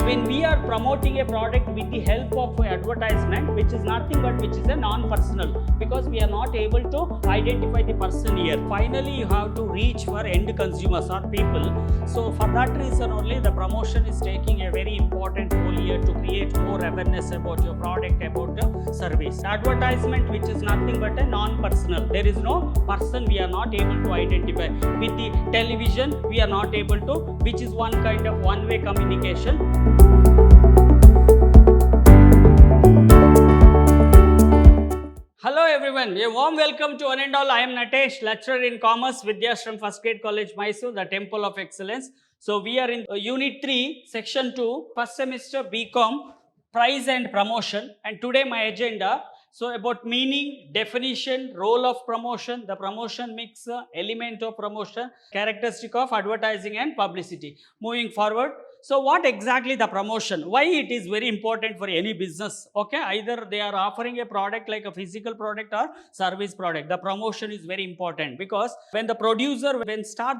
When we are promoting a product with the help of advertisement, which is nothing but which is a non-personal, because we are not able to identify the person here. Finally, you have to reach for end consumers or people. So for that reason only, the promotion is taking a very important role here to create more awareness about your product, about the service. Advertisement, which is nothing but a non-personal. There is no person we are not able to identify. With the television, we are not able to, which is one kind of one-way communication. Hello everyone, a warm welcome to one and all. I am Natesh, lecturer in Commerce, Vidhyaashram First Grade College, MYSURU, the Temple of Excellence. So we are in Unit 3, Section 2, first semester BCom, Price and Promotion. And today my agenda, so about meaning, definition, role of promotion, the promotion mix, element of promotion, characteristic of advertising and publicity. Moving forward. So what exactly the promotion? Why it is very important for any business? Okay, either they are offering a product like a physical product or service product. The promotion is very important because when the producer,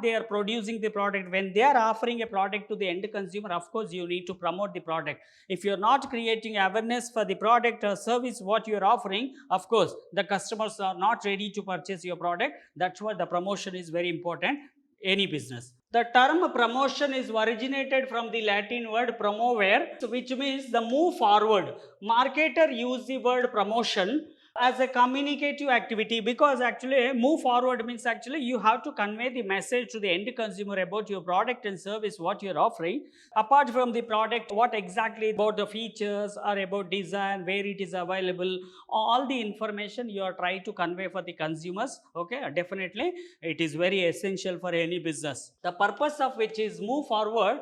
they are producing the product, when they are offering a product to the end consumer, of course you need to promote the product. If you are not creating awareness for the product or service what you are offering, of course the customers are not ready to purchase your product. That's why the promotion is very important. Any business. The term promotion is originated from the Latin word promovere, which means the move forward. Marketer use the word promotion as a communicative activity because actually move forward means actually you have to convey the message to the end consumer about your product and service what you are offering. Apart from the product, what exactly about the features or about design, where it is available, all the information you are trying to convey for the consumers. Okay, definitely it is very essential for any business. The purpose of which is move forward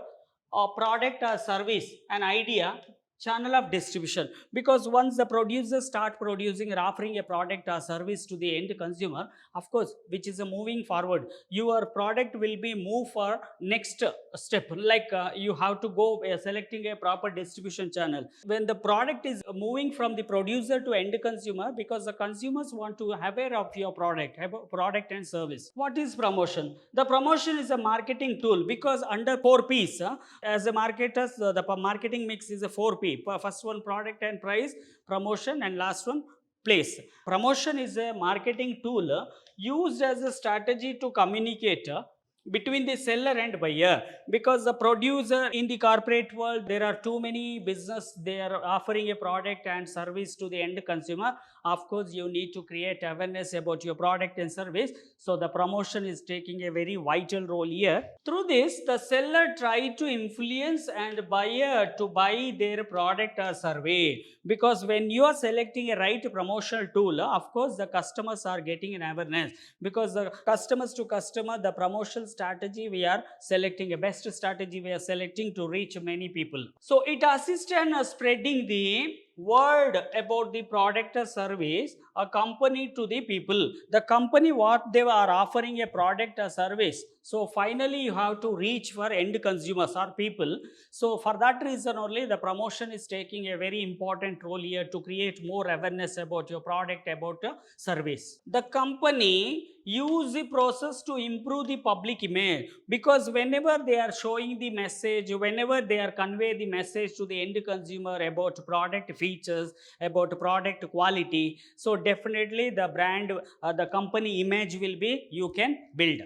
a product or service, an idea, channel of distribution, because once the producers start producing or offering a product or service to the end consumer, of course which is a moving forward, your product will be moved for next step, like you have to go selecting a proper distribution channel. When the product is moving from the producer to end consumer, because the consumers want to aware of your product and service. What is promotion? The promotion is a marketing tool because under 4 P's, as a marketers, the marketing mix is a 4 P. First one, product and price, promotion, and last one, place. Promotion is a marketing tool used as a strategy to communicate between the seller and buyer, because the producer in the corporate world, there are too many business, they are offering a product and service to the end consumer. Of course you need to create awareness about your product and service, so the promotion is taking a very vital role here. Through this, the seller try to influence and buyer to buy their product or service, because when you are selecting a right promotional tool, of course the customers are getting an awareness, because the customers to customer, the promotional strategy we are selecting, a best strategy we are selecting to reach many people. So it assists in spreading the word about the product or service a company to the people. The company what they are offering a product or service, so finally you have to reach for end consumers or people. So for that reason only, the promotion is taking a very important role here to create more awareness about your product, about the service. The company use the process to improve the public image, because whenever they are showing the message, whenever they are convey the message to the end consumer about product features, about product quality, so definitely the brand, the company image will be, you can build.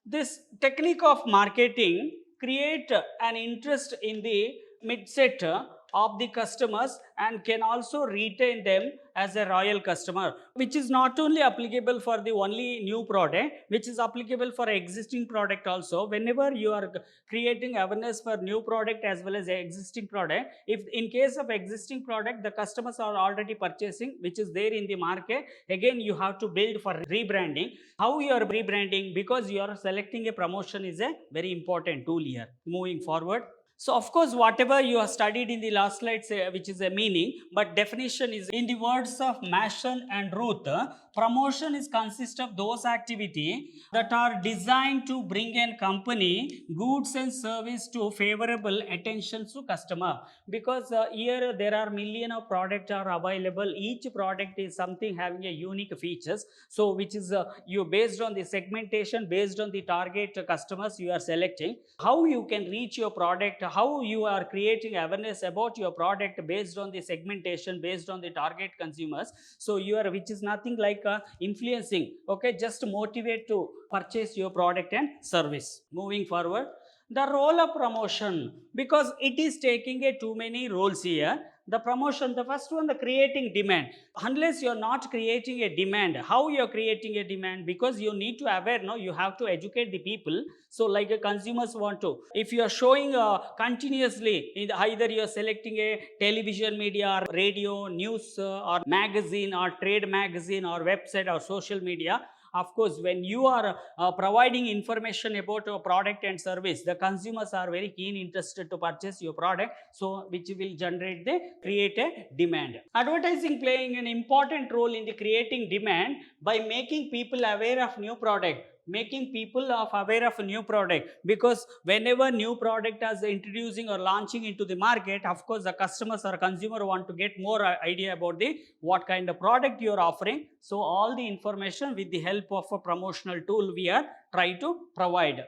This technique of marketing create an interest in the midset of the customers and can also retain them as a royal customer, which is not only applicable for the only new product, which is applicable for existing product also. Whenever you are creating awareness for new product as well as existing product, if in case of existing product the customers are already purchasing, which is there in the market, again you have to build for rebranding. How you are rebranding? Because you are selecting a promotion is a very important tool here. Moving forward, so of course whatever you have studied in the last slides, which is a meaning, but definition is in the words of Mason and Ruth, promotion is consist of those activity that are designed to bring a company goods and service to favorable attention to customer, because here there are million of products are available. Each product is something having a unique features, so which is you based on the segmentation, based on the target customers you are selecting, how you can reach your product, how you are creating awareness about your product based on the segmentation, based on the target consumers. So you are, which is nothing like influencing, okay, just motivate to purchase your product and service. Moving forward, the role of promotion, because it is taking a too many roles here. The promotion, the first one, the creating demand. Unless you're not creating a demand, how you're creating a demand? Because you need to aware, no, you have to educate the people. So like consumers want to, if you are showing continuously in either you're selecting a television media or radio news or magazine or trade magazine or website or social media, of course when you are providing information about your product and service, the consumers are very keen interested to purchase your product, so which will generate the create a demand. Advertising playing an important role in the creating demand by making people aware of new product, making people aware of a new product, because whenever new product is introducing or launching into the market, of course the customers or consumer want to get more idea about the what kind of product you are offering. So all the information with the help of a promotional tool we are try to provide.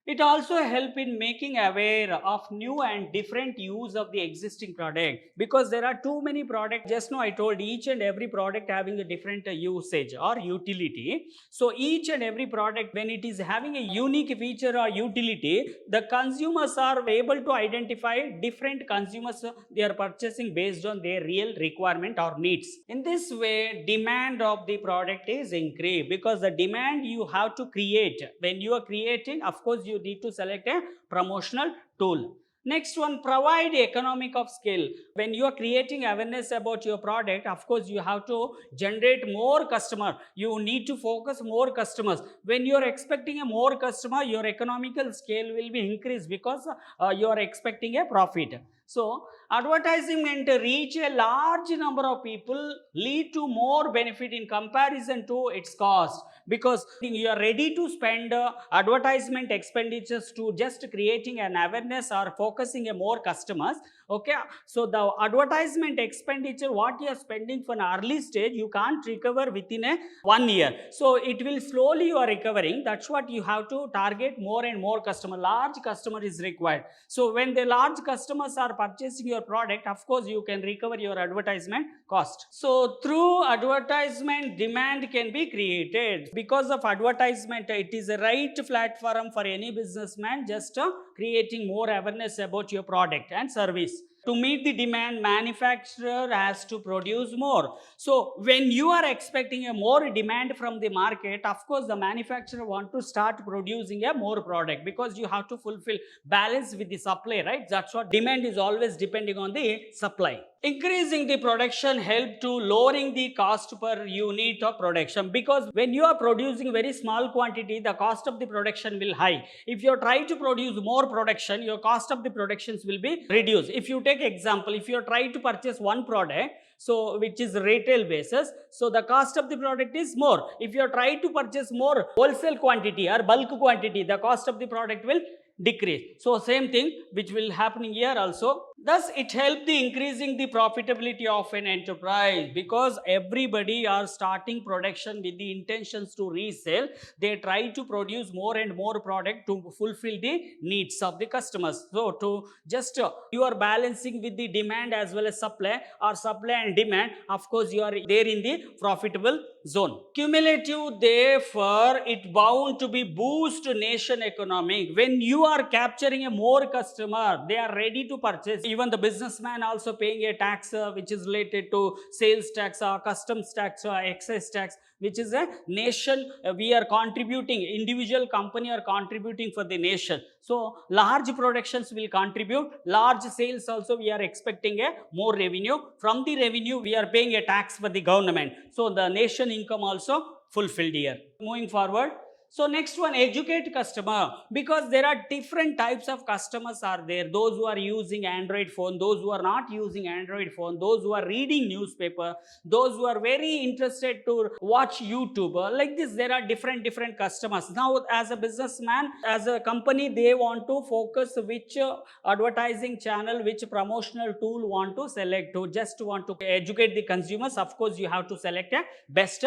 It also help in making aware of new and different use of the existing product, because there are too many products. Just now I told each and every product having a different usage or utility. So each and every product, when it is having a unique feature or utility, the consumers are able to identify different consumers they are purchasing based on their real requirement or needs. In this way, demand of the product is increased, because the demand you have to create. When you are creating, of course you need to select a promotional tool. Next one, provide economic of scale. When you are creating awareness about your product, of course you have to generate more customer. You need to focus more customers. When you are expecting a more customer, your economical scale will be increased, because you are expecting a profit. So advertisement reach a large number of people, lead to more benefit in comparison to its cost, because you are ready to spend advertisement expenditures to just creating an awareness or focusing a more customers. Okay, so the advertisement expenditure what you are spending for an early stage, you can't recover within a 1 year. So it will slowly you are recovering. That's what you have to target more and more customer. Large customer is required. So when the large customers are purchasing your product, of course you can recover your advertisement cost. So through advertisement, demand can be created. Because of advertisement, it is a right platform for any businessman just creating more awareness about your product and service. To meet the demand, manufacturer has to produce more. So when you are expecting a more demand from the market, of course the manufacturer want to start producing a more product, because you have to fulfill balance with the supply, right? That's what demand is always depending on the supply. Increasing the production help to lowering the cost per unit of production, because when you are producing very small quantity, the cost of the production will high. If you try to produce more production, your cost of the productions will be reduced. If you take example, if you try to purchase one product, so which is retail basis, so the cost of the product is more. If you try to purchase more wholesale quantity or bulk quantity, the cost of the product will decrease. So same thing which will happen here also. Thus it helps the increasing the profitability of an enterprise, because everybody are starting production with the intentions to resell. They try to produce more and more product to fulfill the needs of the customers. So to just you are balancing with the demand as well as supply, or supply and demand, of course you are there in the profitable zone. Cumulative, therefore it bound to be boost nation economic. When you are capturing a more customer, they are ready to purchase. Even the businessman also paying a tax which is related to sales tax or customs tax or excise tax, which is a nation we are contributing. Individual company are contributing for the nation. So large productions will contribute, large sales also we are expecting a more revenue. From the revenue we are paying a tax for the government. So the nation income also fulfilled here. Moving forward, so next one, educate customer, because there are different types of customers are there. Those who are using Android phone, those who are not using Android phone, those who are reading newspaper, those who are very interested to watch YouTube. Like this, there are different customers. Now as a businessman, as a company, they want to focus which advertising channel, which promotional tool want to select. To just want to educate the consumers, of course you have to select a best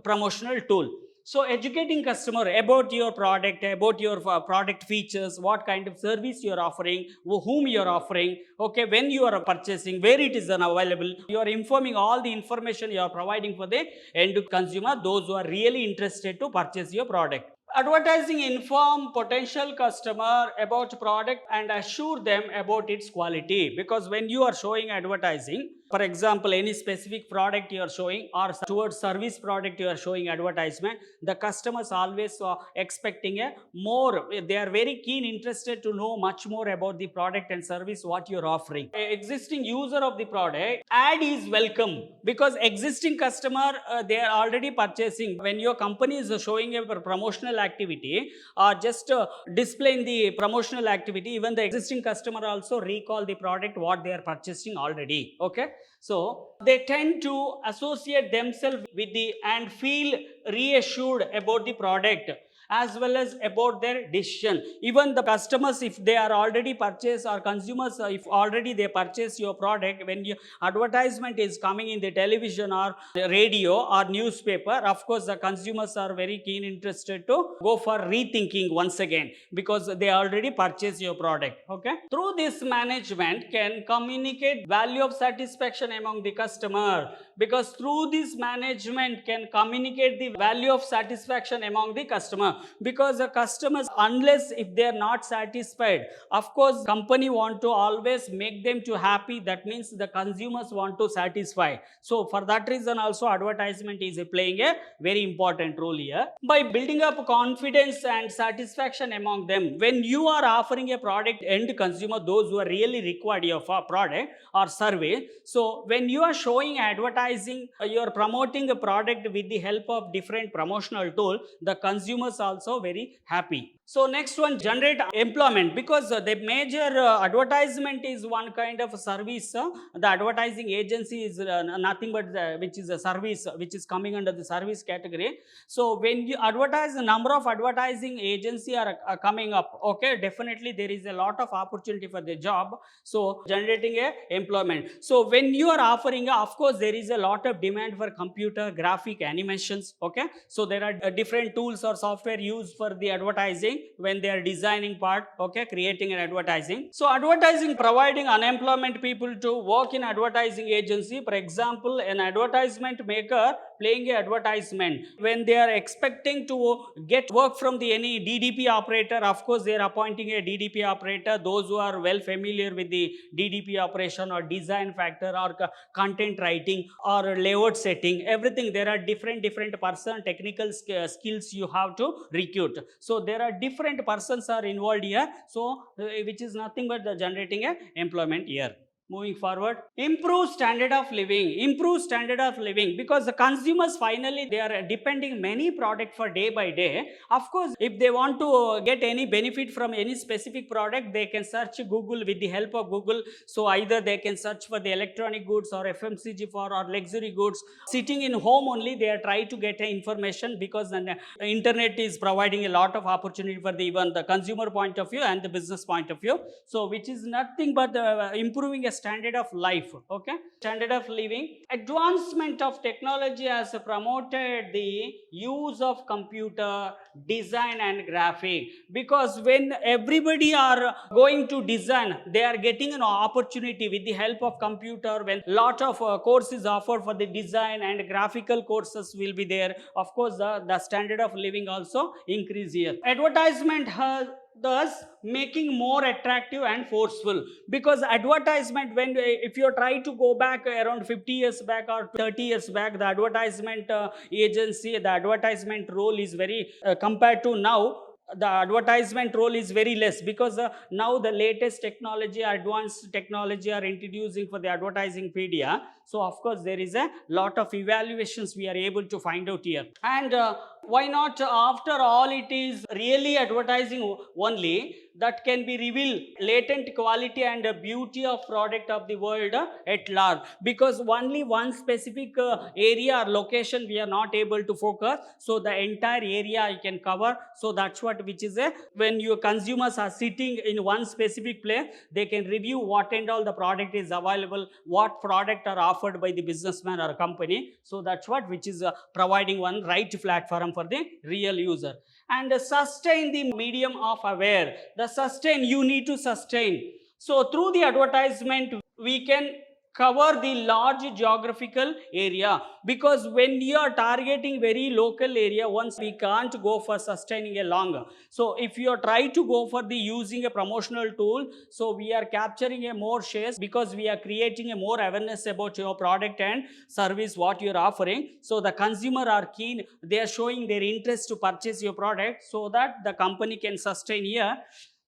promotional tool. So educating customer about your product, about your product features, what kind of service you are offering, whom you are offering, okay, when you are purchasing, where it is available. You are informing all the information you are providing for the end consumer, those who are really interested to purchase your product. Advertising inform potential customer about product and assure them about its quality, because when you are showing advertising, for example, any specific product you are showing or towards service product you are showing advertisement, the customers always expecting a more, they are very keen interested to know much more about the product and service what you are offering. Existing user of the product, ad is welcome, because existing customer they are already purchasing. When your company is showing a promotional activity or just displaying the promotional activity, even the existing customer also recall the product what they are purchasing already. Okay, so they tend to associate themselves with the and feel reassured about the product as well as about their decision. Even the customers, if they are already purchased, or consumers, if already they purchase your product, when your advertisement is coming in the television or the radio or newspaper, of course the consumers are very keen interested to go for rethinking once again, because they already purchased your product. Okay, through this management can communicate value of satisfaction among the customer, because through this management can communicate the value of satisfaction among the customer, because the customers, unless if they are not satisfied, of course company want to always make them to happy, that means the consumers want to satisfy. So for that reason also advertisement is playing a very important role here. By building up confidence and satisfaction among them, when you are offering a product end consumer, those who are really required your product or service, so when you are showing advertising, you are promoting a product with the help of different promotional tool, the consumers also very happy. So next one, generate employment, because the major advertisement is one kind of service. The advertising agency is nothing but which is a service which is coming under the service category. So when you advertise, the number of advertising agency are coming up, okay, definitely there is a lot of opportunity for the job, so generating a employment. So when you are offering, of course there is a lot of demand for computer graphic animations. Okay, so there are different tools or software used for the advertising when they are designing part, okay, creating an advertising. So advertising providing unemployment people to work in advertising agency. For example, an advertisement maker playing a advertisement, when they are expecting to get work from the any DDP operator, of course they are appointing a DDP operator. Those who are well familiar with the DDP operation or design factor or content writing or layout setting, everything, there are different person technical skills you have to recruit. So there are different persons are involved here, so which is nothing but the generating a employment here. Moving forward, improve standard of living, because the consumers finally they are depending many product for day by day. Of course, if they want to get any benefit from any specific product, they can search Google with the help of Google. So either they can search for the electronic goods or FMCG for or luxury goods. Sitting in home only, they are trying to get information, because the internet is providing a lot of opportunity for the even the consumer point of view and the business point of view. So which is nothing but improving a standard of life. Okay, standard of living. Advancement of technology has promoted the use of computer design and graphic, because when everybody are going to design, they are getting an opportunity with the help of computer. When lot of courses offered for the design and graphical courses will be there, of course the standard of living also increase here. Advertisement has thus making more attractive and forceful, because advertisement, when if you try to go back around 50 years back or 30 years back, the advertisement agency, the advertisement role is very compared to now, the advertisement role is very less, because now the latest technology, advanced technology are introducing for the advertising media. So of course there is a lot of evaluations we are able to find out here. And why not, after all, it is really advertising only, that can be revealed latent quality and beauty of product of the world at large, because only one specific area or location we are not able to focus, so the entire area I can cover. So that's what, which is a, when your consumers are sitting in one specific place, they can review what and all the product is available, what product are offered by the businessman or company. So that's what, which is providing one right platform for the real user. And sustain the medium of aware. The sustain, you need to sustain. So through the advertisement we can cover the large geographical area, because when you are targeting very local area, once we can't go for sustaining a longer. So if you are trying to go for the using a promotional tool, so we are capturing a more shares, because we are creating a more awareness about your product and service what you are offering. So the consumer are keen, they are showing their interest to purchase your product, so that the company can sustain here.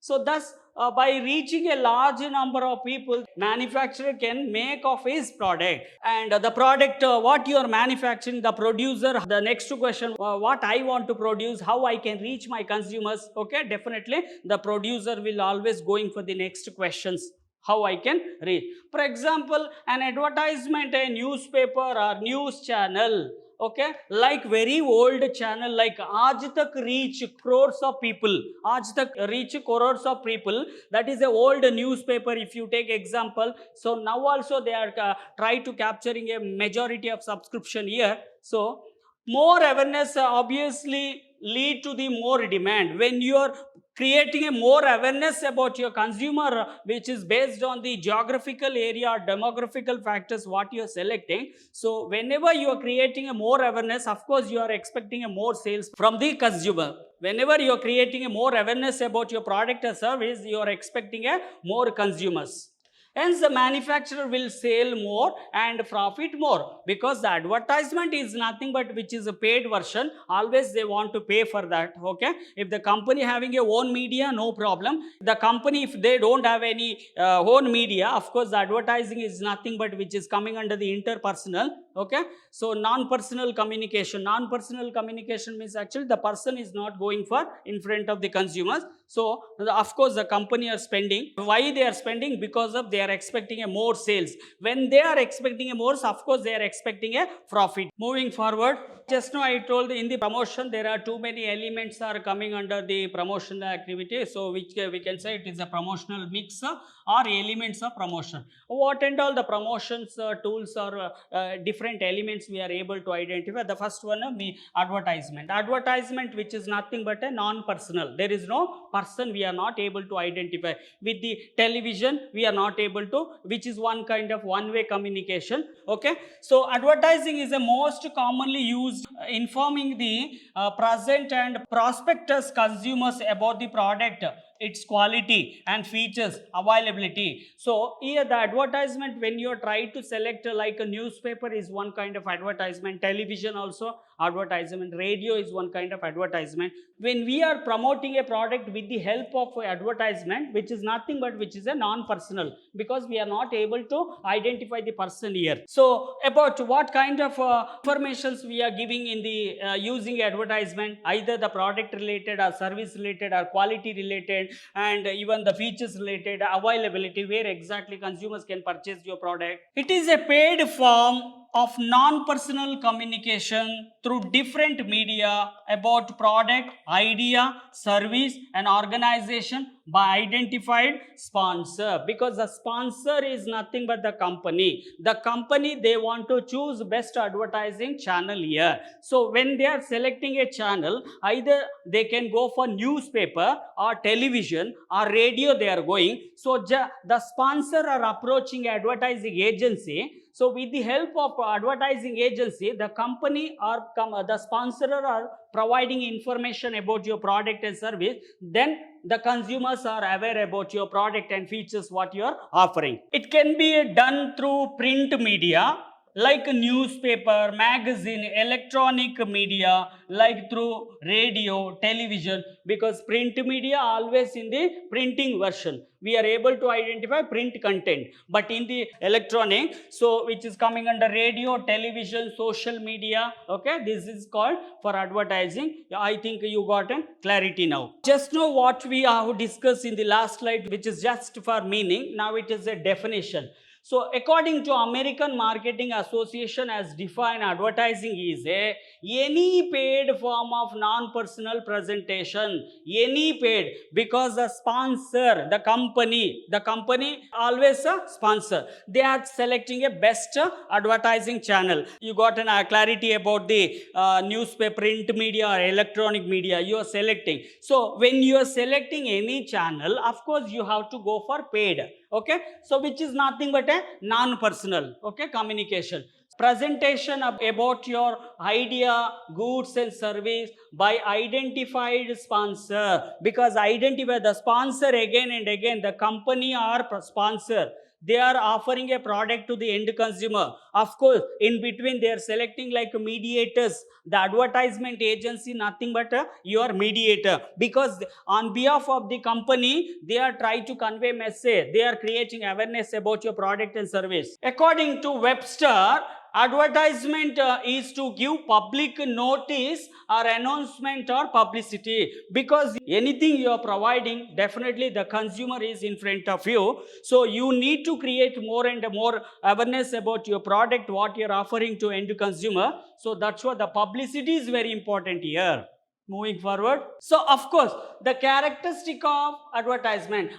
So thus by reaching a large number of people, manufacturer can make of his product. And the product what you are manufacturing, the producer, the next question, what I want to produce, how I can reach my consumers. Okay, definitely the producer will always going for the next questions, how I can reach. For example, an advertisement, a newspaper or news channel, okay, like very old channel like Aaj Tak reach crores of people, Aaj Tak reach crores of people, that is a old newspaper if you take example. So now also they are try to capturing a majority of subscription here. So more awareness obviously lead to the more demand. When you are creating a more awareness about your consumer, which is based on the geographical area or demographical factors what you are selecting. So whenever you are creating a more awareness, of course you are expecting a more sales from the consumer. Whenever you are creating a more awareness about your product or service, you are expecting a more consumers. Hence the manufacturer will sell more and profit more, because the advertisement is nothing but which is a paid version. Always they want to pay for that. Okay, if the company having a own media, no problem. The company, if they don't have any own media, of course the advertising is nothing but which is coming under the interpersonal. Okay, so non-personal communication. Non-personal communication means actually the person is not going for in front of the consumers. So of course the company are spending. Why they are spending? Because of they are expecting a more sales. When they are expecting a more, of course they are expecting a profit. Moving forward, just now I told in the promotion there are too many elements are coming under the promotional activity. So which we can say it is a promotional mix or elements of promotion. What and all the promotions tools or different elements we are able to identify. The first one advertisement. Advertisement which is nothing but a non-personal. There is no person we are not able to identify. With the television we are not able to, which is one kind of one-way communication. Okay, so advertising is the most commonly used informing the present and prospectus consumers about the product, its quality and features, availability. So here the advertisement, when you try to select like a newspaper is one kind of advertisement, television also advertisement, radio is one kind of advertisement. When we are promoting a product with the help of advertisement, which is nothing but which is a non-personal, because we are not able to identify the person here. So about what kind of informations we are giving in the using advertisement, either the product related or service related or quality related, and even the features related, availability, where exactly consumers can purchase your product. It is a paid form of non-personal communication through different media about product, idea, service and organization by identified sponsor, because the sponsor is nothing but the company. The company, they want to choose best advertising channel here. So when they are selecting a channel, either they can go for newspaper or television or radio they are going. So the sponsor are approaching advertising agency. So with the help of advertising agency, the company or the sponsor are providing information about your product and service. Then the consumers are aware about your product and features what you are offering. It can be done through print media, like newspaper, magazine, electronic media, like through radio, television, because print media always in the printing version. We are able to identify print content, but in the electronic, so which is coming under radio, television, social media, okay, this is called for advertising. I think you got a clarity now. Just know what we have discussed in the last slide, which is just for meaning. Now it is a definition. So according to American Marketing Association as defined, advertising is any paid form of non-personal presentation, any paid, because the sponsor, the company always a sponsor. They are selecting a best advertising channel. You got an clarity about the newspaper, print media or electronic media you are selecting. So when you are selecting any channel, of course you have to go for paid. Okay, so which is nothing but a non-personal, okay, communication. Presentation about your idea, goods and service by identified sponsor, because identify the sponsor again and again, the company or sponsor, they are offering a product to the end consumer. Of course, in between they are selecting like mediators. The advertisement agency nothing but your mediator, because on behalf of the company they are trying to convey message, they are creating awareness about your product and service. According to Webster, advertisement is to give public notice or announcement or publicity, because anything you are providing, definitely the consumer is in front of you, so you need to create more and more awareness about your product, what you are offering to end consumer. So that's what the publicity is very important here. Moving forward, so of course the characteristic of advertisement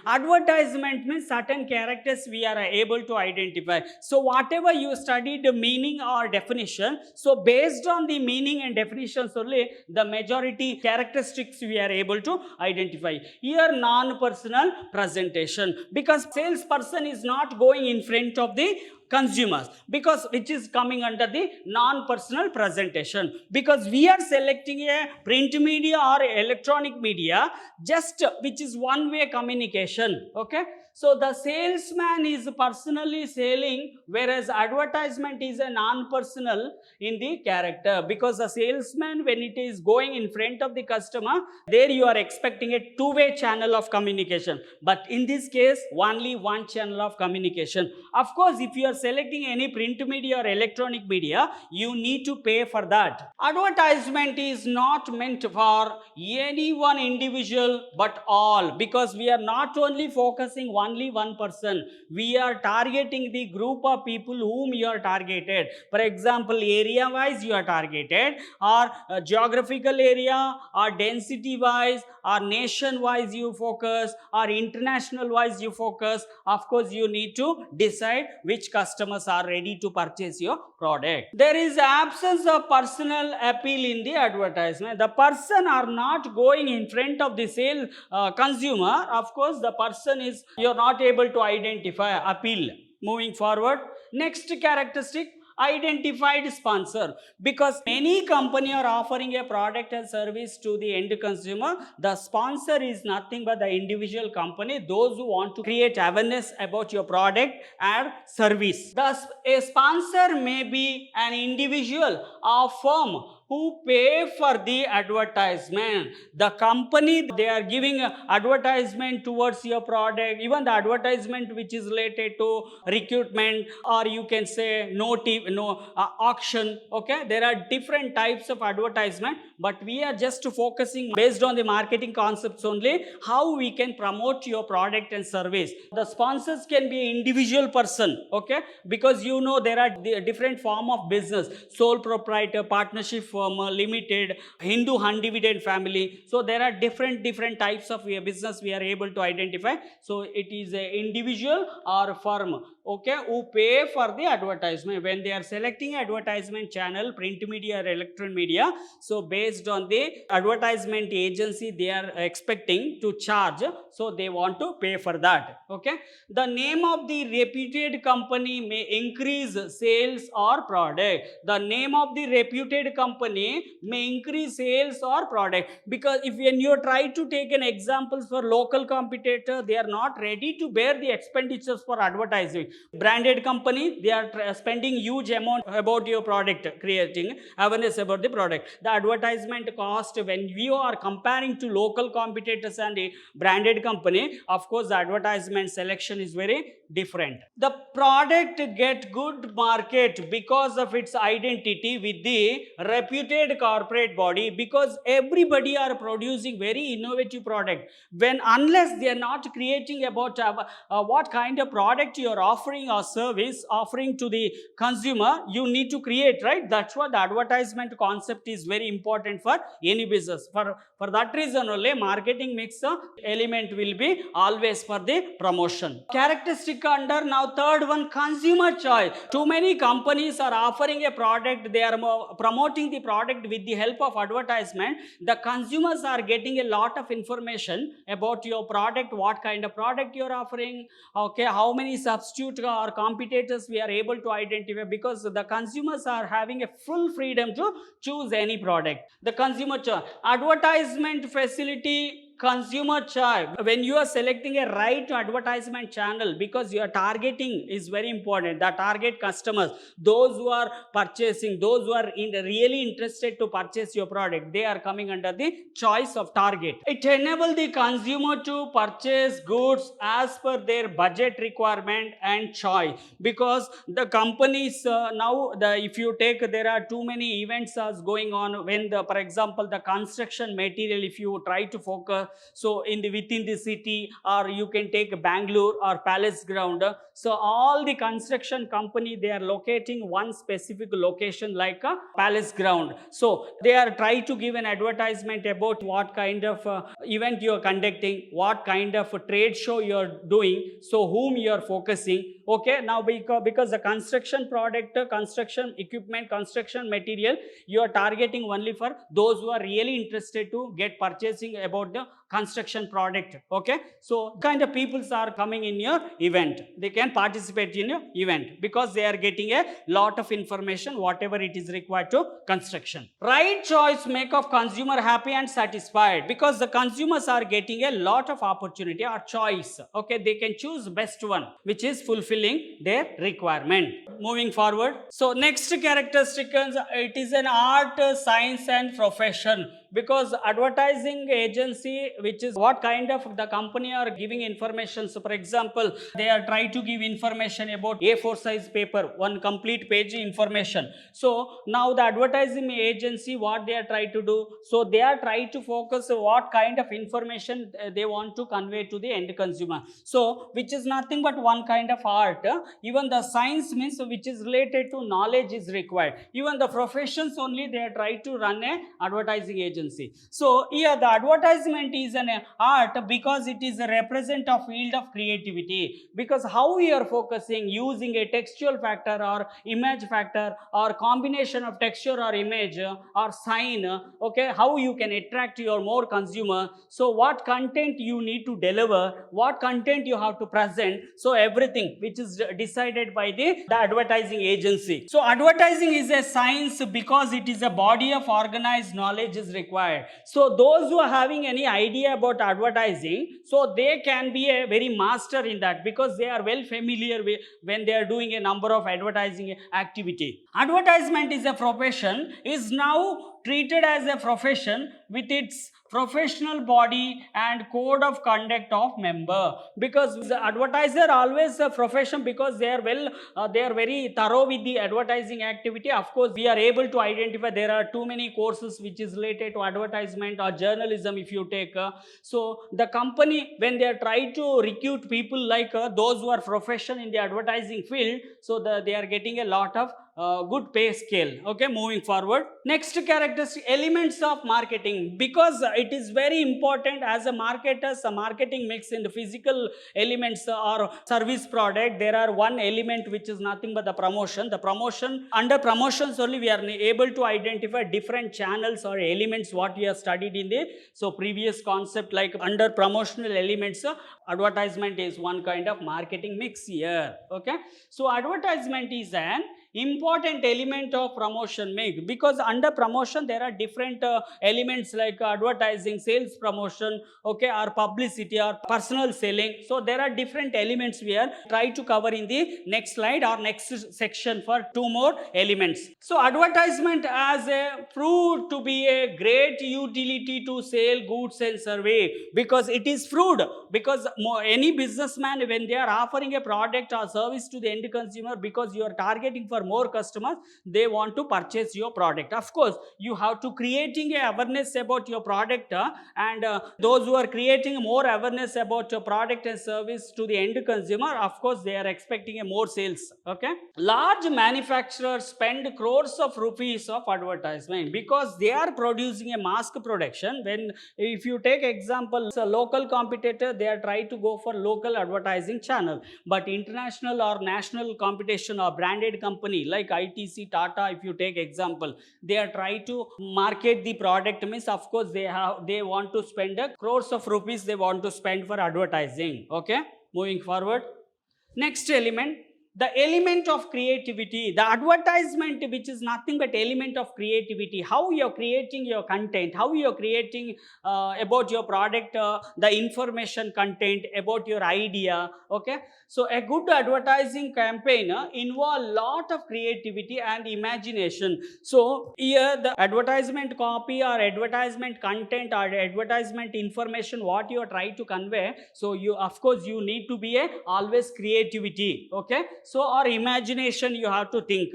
means certain characters we are able to identify. So whatever you studied the meaning or definition, so based on the meaning and definitions only, the majority characteristics we are able to identify. Here non-personal presentation, because salesperson is not going in front of the consumers, because which is coming under the non-personal presentation, because we are selecting a print media or electronic media, just which is one way communication. Okay, so the salesman is personally selling, whereas advertisement is a non-personal in the character, because the salesman when it is going in front of the customer, there you are expecting a two-way channel of communication, but in this case only one channel of communication. Of course, if you are selecting any print media or electronic media, you need to pay for that. Advertisement is not meant for any one individual but all, because we are not only focusing only one person, we are targeting the group of people whom you are targeted. For example, area wise you are targeted, or geographical area, or density wise, or nation wise you focus, or international wise you focus. Of course, you need to decide which customers are ready to purchase your product. There is absence of personal appeal in the advertisement. The person are not going in front of the sale consumer. Of course, the person is, you are not able to identify appeal. Moving forward, next characteristic, identified sponsor, because any company are offering a product and service to the end consumer, the sponsor is nothing but the individual company, those who want to create awareness about your product and service. Thus a sponsor may be an individual or firm who pay for the advertisement. The company, they are giving advertisement towards your product, even the advertisement which is related to recruitment, or you can say auction. Okay, there are different types of advertisement, but we are just focusing based on the marketing concepts only, how we can promote your product and service. The sponsors can be an individual person, okay, because you know there are different form of business, sole proprietor, partnership firm, limited, Hindu undivided family. So there are different types of business we are able to identify. So it is an individual or firm, okay, who pay for the advertisement. When they are selecting advertisement channel, print media or electronic media, so based on the advertisement agency they are expecting to charge, so they want to pay for that. Okay, the name of the reputed company may increase sales or product. The name of the reputed company company may increase sales or product. Because if when you try to take an examples for local competitor, they are not ready to bear the expenditures for advertising. Branded company, they are spending huge amount about your product, creating awareness about the product. The advertisement cost, when you are comparing to local competitors and a branded company, of course the advertisement selection is very different. The product get good market because of its identity with the reputed corporate body, because everybody are producing very innovative product. When unless they are not creating about what kind of product you are offering or service offering to the consumer, you need to create, right? That's what the advertisement concept is very important for any business. For that reason only marketing mix element will be always for the promotion. Characteristic under now third one, consumer choice. Too many companies are offering a product, they are promoting the product with the help of advertisement. The consumers are getting a lot of information about your product, what kind of product you are offering, okay, how many substitute or competitors we are able to identify, because the consumers are having a full freedom to choose any product. The consumer choice, advertisement facility, consumer choice. When you are selecting a right advertisement channel, because your targeting is very important, the target customers, those who are purchasing, those who are really interested to purchase your product, they are coming under the choice of target. It enables the consumer to purchase goods as per their budget requirement and choice, because the companies now if you take, there are too many events are going on. When for example the construction material, if you try to focus, so in the within the city, or you can take Bangalore or Palace Ground, so all the construction company, they are locating one specific location like a Palace Ground. So they are trying to give an advertisement about what kind of event you are conducting, what kind of trade show you are doing, so whom you are focusing. Okay, now because the construction product, construction equipment, construction material, you are targeting only for those who are really interested to get purchasing about the construction product. Okay, so kind of peoples are coming in your event, they can participate in your event because they are getting a lot of information, whatever it is required to construction. Right choice make of consumer happy and satisfied, because the consumers are getting a lot of opportunity or choice. Okay, they can choose best one which is fulfilling their requirement. Moving forward, so next characteristic, it is an art, science and profession, because advertising agency, which is what kind of the company are giving information. So for example, they are trying to give information about A4 size paper, one complete page information. So now the advertising agency, what they are trying to do, so they are trying to focus what kind of information they want to convey to the end consumer. So which is nothing but one kind of art. Even the science means which is related to knowledge is required. Even the professions only, they are trying to run a advertising agency. So here the advertisement is an art, because it is a represent of field of creativity, because how we are focusing using a textual factor or image factor or combination of texture or image or sign. Okay, how you can attract your more consumer, so what content you need to deliver, what content you have to present, so everything which is decided by the advertising agency. So advertising is a science because it is a body of organized knowledge is required. So those who are having any idea about advertising, so they can be a very master in that, because they are well familiar with when they are doing a number of advertising activity. Advertisement is a profession, is now treated as a profession with its professional body and code of conduct of member, because the advertiser always a profession, because they are they are very thorough with the advertising activity. Of course, we are able to identify there are too many courses which is related to advertisement or journalism if you take. So the company, when they are trying to recruit people like those who are profession in the advertising field, so they are getting a lot of good pay scale. Okay, moving forward, next characteristic, elements of marketing, because it is very important as a marketers, a marketing mix in the physical elements or service product. There are one element which is nothing but the promotion. The promotion, under promotions only we are able to identify different channels or elements what we have studied in the previous concept. Like under promotional elements, advertisement is one kind of marketing mix here. Okay, so advertisement is an important element of promotion make, because under promotion there are different elements like advertising, sales promotion, okay, or publicity or personal selling. So there are different elements we are try to cover in the next slide or next section for two more elements. So advertisement as a proved to be a great utility to sell goods and service, because it is proved, because any businessman when they are offering a product or service to the end consumer, because you are targeting for more customers, they want to purchase your product. Of course you have to creating a awareness about your product and those who are creating more awareness about your product and service to the end consumer, of course they are expecting a more sales. Okay, large manufacturers spend crores of rupees of advertisement because they are producing a mask production. When if you take example, a local competitor, they are trying to go for local advertising channel, but international or national competition or branded company like ITC, Tata, if you take example, they are trying to market the product, means of course they want to spend a crores of rupees, they want to spend for advertising. Okay, moving forward, next element, the element of creativity. The advertisement, which is nothing but element of creativity, how you are creating your content, how you are creating about your product, the information content about your idea. Okay, so a good advertising campaign involve lot of creativity and imagination. So here the advertisement copy or advertisement content or advertisement information what you are trying to convey, so you of course you need to be a always creativity. Okay, so or imagination you have to think.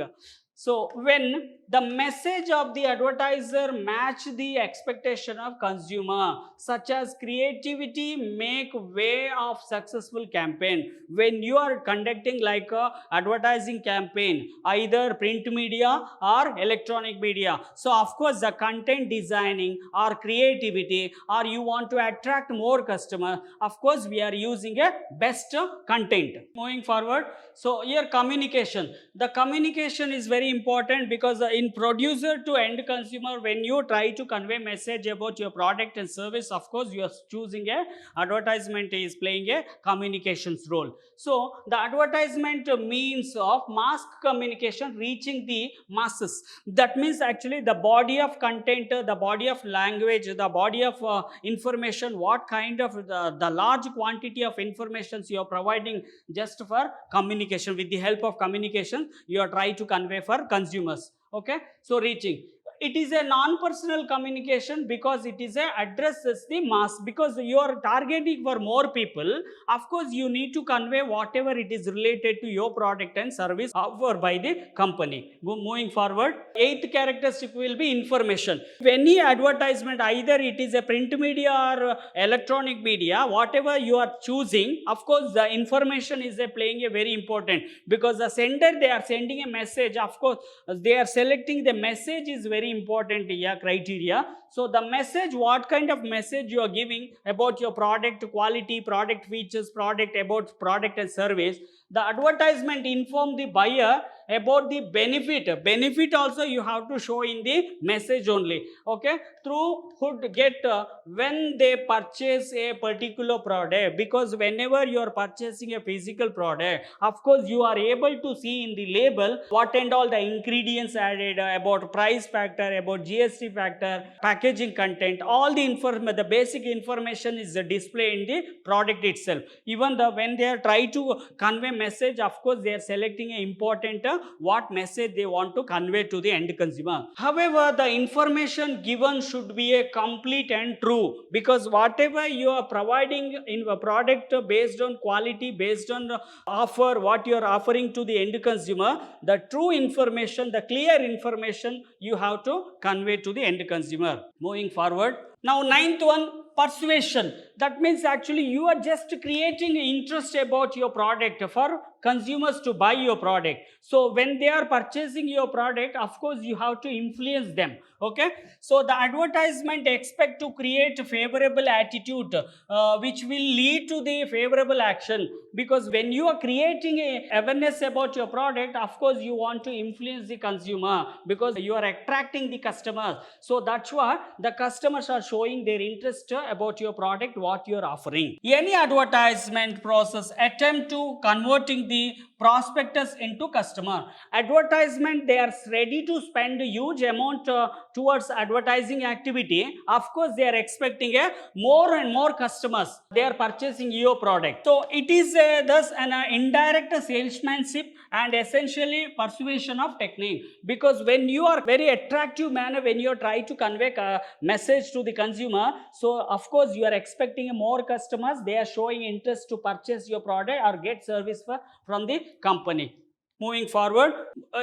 So when the message of the advertiser match the expectation of consumer, such as creativity make way of successful campaign. When you are conducting like a advertising campaign, either print media or electronic media, so of course the content designing or creativity, or you want to attract more customer, of course we are using a best content. Moving forward, so here communication, the communication is very important, because in producer to end consumer, when you try to convey message about your product and service, of course you are choosing a advertisement is playing a communications role. So the advertisement means of mass communication reaching the masses. That means actually the body of content, the body of language, the body of information, what kind of the large quantity of information you are providing just for communication. With the help of communication you are trying to convey for consumers. Okay, so reaching, it is a non-personal communication, because it is a addresses the mass, because you are targeting for more people. Of course you need to convey whatever it is related to your product and service offered by the company. Moving forward, eighth characteristic will be information. Any advertisement, either it is a print media or electronic media, whatever you are choosing, of course the information is playing a very important, because the sender, they are sending a message, of course they are selecting the message is very important criteria. So the message, what kind of message you are giving about your product quality, product features, product about product and service. The advertisement inform the buyer about the benefit also you have to show in the message only. Okay, through would get when they purchase a particular product, because whenever you are purchasing a physical product, of course you are able to see in the label what and all the ingredients added, about price factor, about GST factor, packaging content, all the information, the basic information is displayed in the product itself. Even when they are trying to convey message, of course they are selecting an important what message they want to convey to the end consumer. However, the information given should be a complete and true, because whatever you are providing in a product based on quality, based on offer what you are offering to the end consumer, the true information, the clear information you have to convey to the end consumer. Moving forward, now ninth one, persuasion. That means actually you are just creating interest about your product for consumers to buy your product. So when they are purchasing your product, of course you have to influence them. Okay, so the advertisement expect to create favorable attitude which will lead to the favorable action, because when you are creating a awareness about your product, of course you want to influence the consumer, because you are attracting the customers. So that's why the customers are showing their interest about your product what you are offering. Any advertisement process attempt to converting the prospectus into customer. Advertisement, they are ready to spend a huge amount towards advertising activity. Of course, they are expecting a more and more customers. They are purchasing your product. So it is thus an indirect salesmanship and essentially persuasion of technique, because when you are very attractive manner, when you try to convey a message to the consumer, so of course you are expecting more customers. They are showing interest to purchase your product or get service from the company. Moving forward,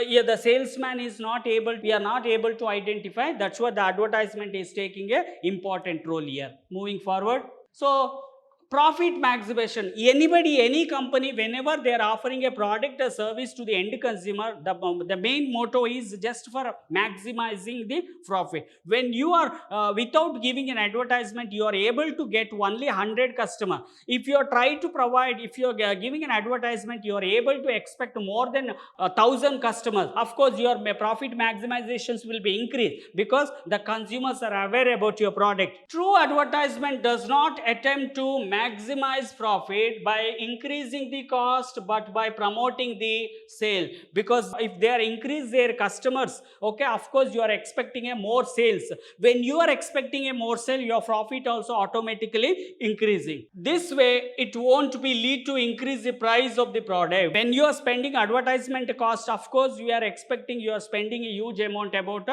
yeah, the salesman is not able, we are not able to identify. That's what the advertisement is taking a important role here. Moving forward, so profit maximization. Anybody, any company, whenever they are offering a product or service to the end consumer, the main motto is just for maximizing the profit. When you are without giving an advertisement, you are able to get only 100 customers. If you are trying to provide, if you are giving an advertisement, you are able to expect more than 1,000 customers. Of course, your profit maximizations will be increased because the consumers are aware about your product. True advertisement does not attempt to maximize profit by increasing the cost, but by promoting the sale. Because if they are increase their customers, okay, of course you are expecting a more sales. When you are expecting a more sale, your profit also automatically increasing. This way it won't be lead to increase the price of the product. When you are spending advertisement cost, of course you are expecting, you are spending a huge amount about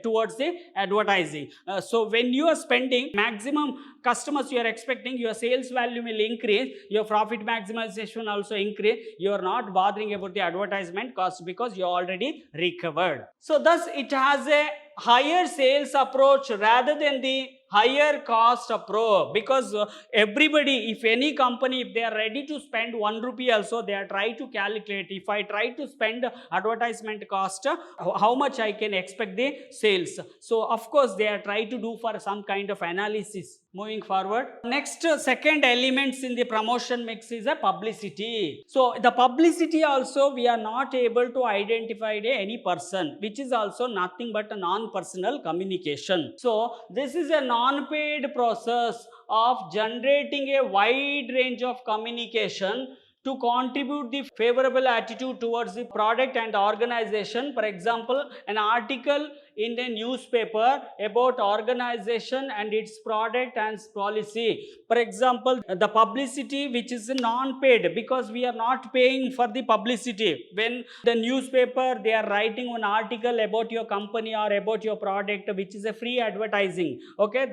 towards the advertising. So when you are spending maximum customers, you are expecting your sales value will increase, your profit maximization also increase. You are not bothering about the advertisement cost because you already recovered. So thus it has a higher sales approach rather than the higher cost approach, because everybody, if any company, if they are ready to spend 1 rupee also, they are trying to calculate, if I try to spend advertisement cost, how much I can expect the sales. So of course they are trying to do for some kind of analysis. Moving forward, next second elements in the promotion mix is a publicity. So the publicity also, we are not able to identify any person, which is also nothing but a non-personal communication. So this is a non-paid process of generating a wide range of communication to contribute the favorable attitude towards the product and the organization. For example, an article in the newspaper about organization and its product and policy. For example, the publicity which is non-paid, because we are not paying for the publicity. When the newspaper, they are writing an article about your company or about your product, which is a free advertising, okay,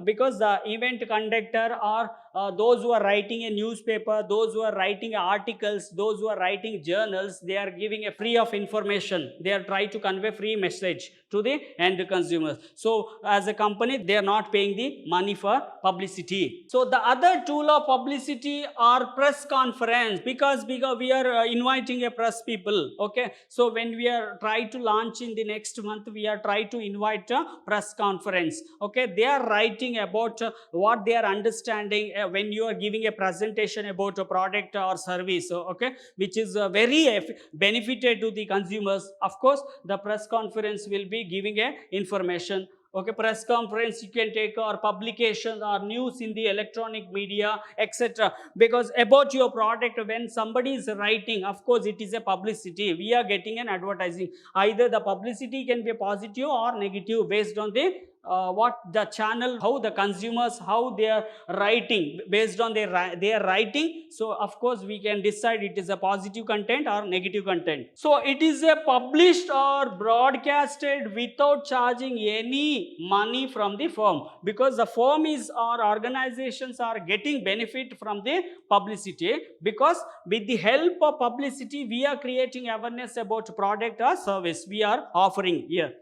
because the event conductor or those who are writing a newspaper, those who are writing articles, those who are writing journals, they are giving a free of information. They are trying to convey free message to the end consumers. So as a company, they are not paying the money for publicity. So the other tool of publicity are press conference, because we are inviting a press people, okay. So when we are trying to launch in the next month, we are trying to invite a press conference, okay. They are writing about what they are understanding when you are giving a presentation about a product or service, okay, which is very benefited to the consumers. Of course, the press conference will be giving a information, okay. Press conference you can take, or publications or news in the electronic media, etc. Because about your product, when somebody is writing, of course it is a publicity. We are getting an advertising. Either the publicity can be positive or negative based on the what the channel, how the consumers, how they are writing, based on their writing. So of course we can decide it is a positive content or negative content. So it is a published or broadcasted without charging any money from the firm, because the firm is, or organizations are getting benefit from the publicity, because with the help of publicity we are creating awareness about product or service we are offering here.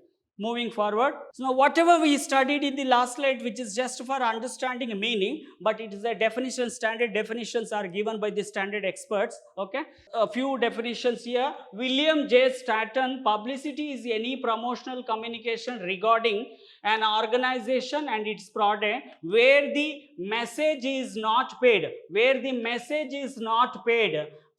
Moving forward, so now whatever we studied in the last slide, which is just for understanding meaning, but it is a definition. Standard definitions are given by the standard experts, okay. A few definitions here. William J. Stanton: publicity is any promotional communication regarding an organization and its product where the message is not paid,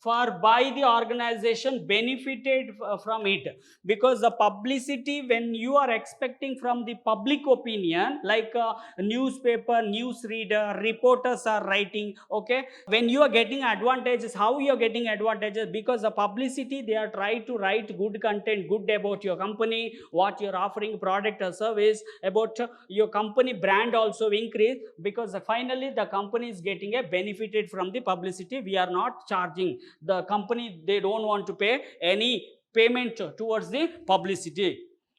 for by the organization benefited from it, because the publicity, when you are expecting from the public opinion, like newspaper, news reader, reporters are writing, okay, when you are getting advantages, how you are getting advantages? Because the publicity, they are trying to write good content, good about your company, what you're offering, product or service, about your company brand also increase, because finally the company is getting a benefited from the publicity. We are not charging the company, they don't want to pay any payment towards the publicity.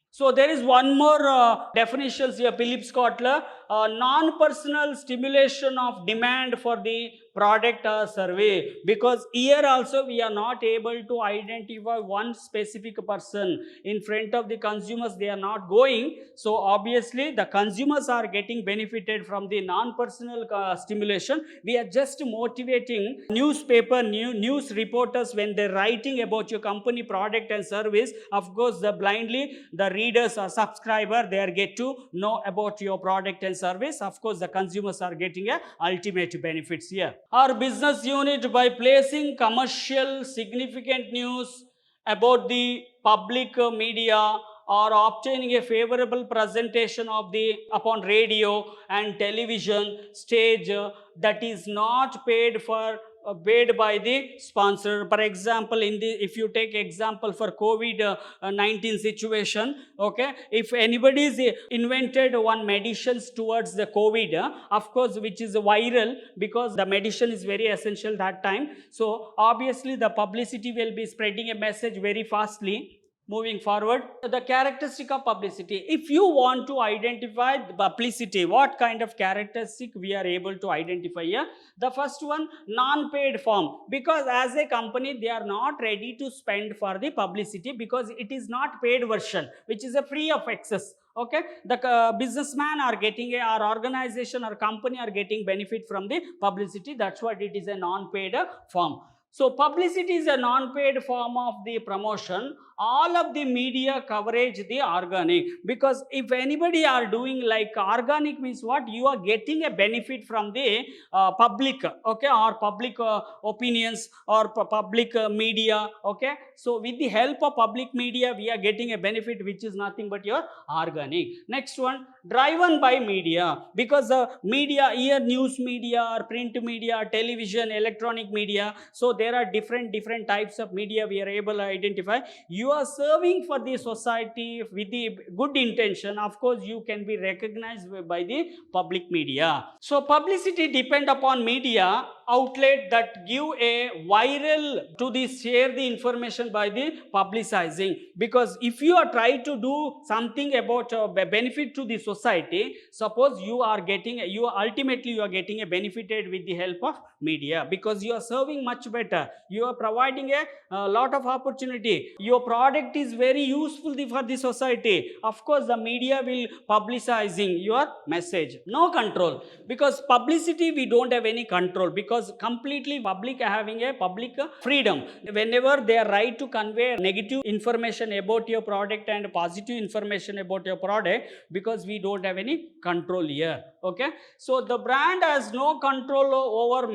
So there is one more definitions here, Phillips Kotler, non-personal stimulation of demand for the product or survey, because here also we are not able to identify one specific person in front of the consumers, they are not going. So obviously the consumers are getting benefited from the non-personal stimulation. We are just motivating newspaper, news reporters, when they're writing about your company product and service, of course the blindly the readers or subscriber, they are get to know about your product and service. Of course the consumers are getting a ultimate benefits here. Our business unit, by placing commercial significant news about the public media, or obtaining a favorable presentation of the upon radio and television stage, that is not paid for, paid by the sponsor. For example, in the, if you take example for COVID-19 situation, okay, if anybody is invented one medicines towards the COVID, of course, which is viral, because the medicine is very essential that time, so obviously the publicity will be spreading a message very fastly. Moving forward, the characteristic of publicity. If you want to identify the publicity, what kind of characteristic we are able to identify here? The first one, non-paid form, because as a company they are not ready to spend for the publicity, because it is not paid version, which is a free of access. Okay, the businessman are getting our organization or company are getting benefit from the publicity. That's what it is, a non-paid form. So publicity is a non-paid form of the promotion. All of the media coverage the organic, because if anybody are doing like organic, means what? You are getting a benefit from the public, okay, or public opinions, or public media, okay. So with the help of public media, we are getting a benefit which is nothing but your organic. Next one, driven by media, because the media here, news media or print media, television, electronic media, so there are different types of media we are able to identify. You are serving for the society with the good intention, of course you can be recognized by the public media. So publicity depend upon media outlet that give a viral to the share the information by the publicizing, because if you are trying to do something about benefit to the society, suppose you are getting, you ultimately you are getting a benefited with the help of media, because you are serving much better, you are providing a lot of opportunity, your product is very useful for the society. Of course the media will publicizing your message. No control, because publicity we don't have any control, because completely public having a public freedom. Whenever they are right to convey negative information about your product and positive information about your product, because we don't have any control here. Okay, so the brand has no control over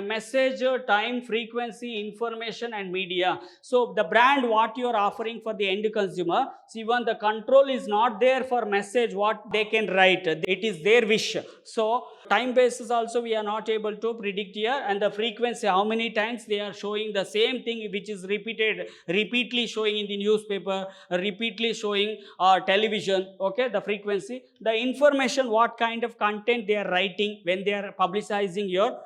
message, time, frequency, information and media. So the brand what you are offering for the end consumer, even the control is not there for message what they can write, it is their wish. So time basis also we are not able to predict here, and the frequency, how many times they are showing the same thing which is repeatedly showing in the newspaper, repeatedly showing television. Okay, the frequency, the information, what kind of content they are writing when they are publicizing your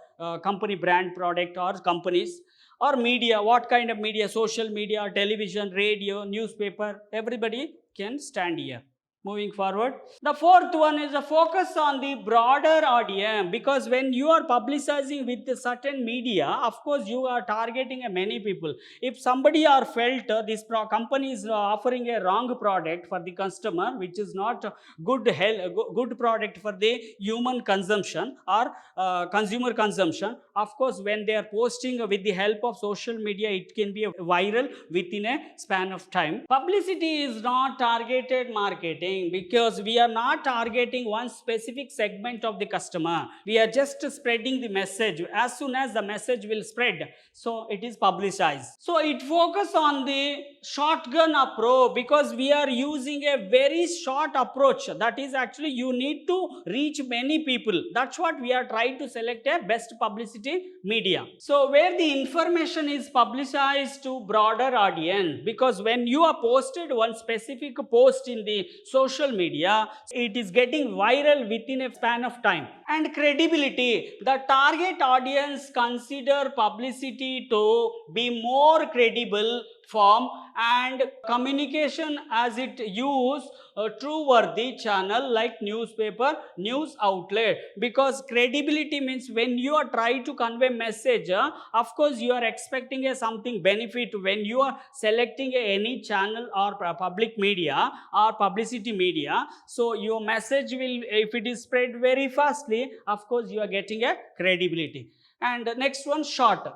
company brand, product or companies, or media, what kind of media, social media, television, radio, newspaper, everybody can stand here. Moving forward, the fourth one is a focus on the broader audience, because when you are publicizing with a certain media, of course you are targeting many people. If somebody are felt this company is offering a wrong product for the customer, which is not good product for the human consumption or consumer consumption, of course when they are posting with the help of social media, it can be viral within a span of time. Publicity is not targeted marketing, marketing, because we are not targeting one specific segment of the customer. We are just spreading the message. As soon as the message will spread, so it is publicized. So it focus on the shotgun approach, because we are using a very short approach. That is actually you need to reach many people. That's what we are trying to select a best publicity media. So where the information is publicized to broader audience, because when you are posted one specific post in the social media, it is getting viral within a span of time. And credibility, the target audience consider publicity to be more credible form and communication as it use a true worthy channel like newspaper, news outlet, because credibility means when you are trying to convey message, of course you are expecting a something benefit when you are selecting any channel or public media or publicity media. So your message will, if it is spread very fastly, of course you are getting a credibility. And next one, short.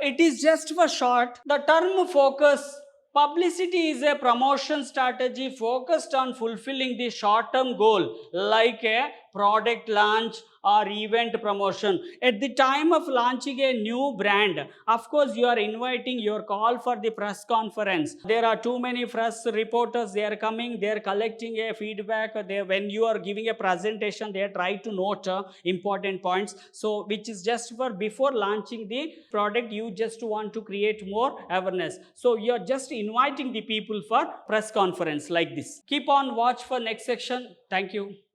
It is just for short. The term focus. Publicity is a promotion strategy focused on fulfilling the short-term goal, like a product launch or event promotion. At the time of launching a new brand, of course you are inviting your call for the press conference. There are too many press reporters, they are coming, they are collecting a feedback. When you are giving a presentation, they are trying to note important points. So which is just for before launching the product, you just want to create more awareness. So you are just inviting the people for press conference like this. Keep on watch for next section. Thank you.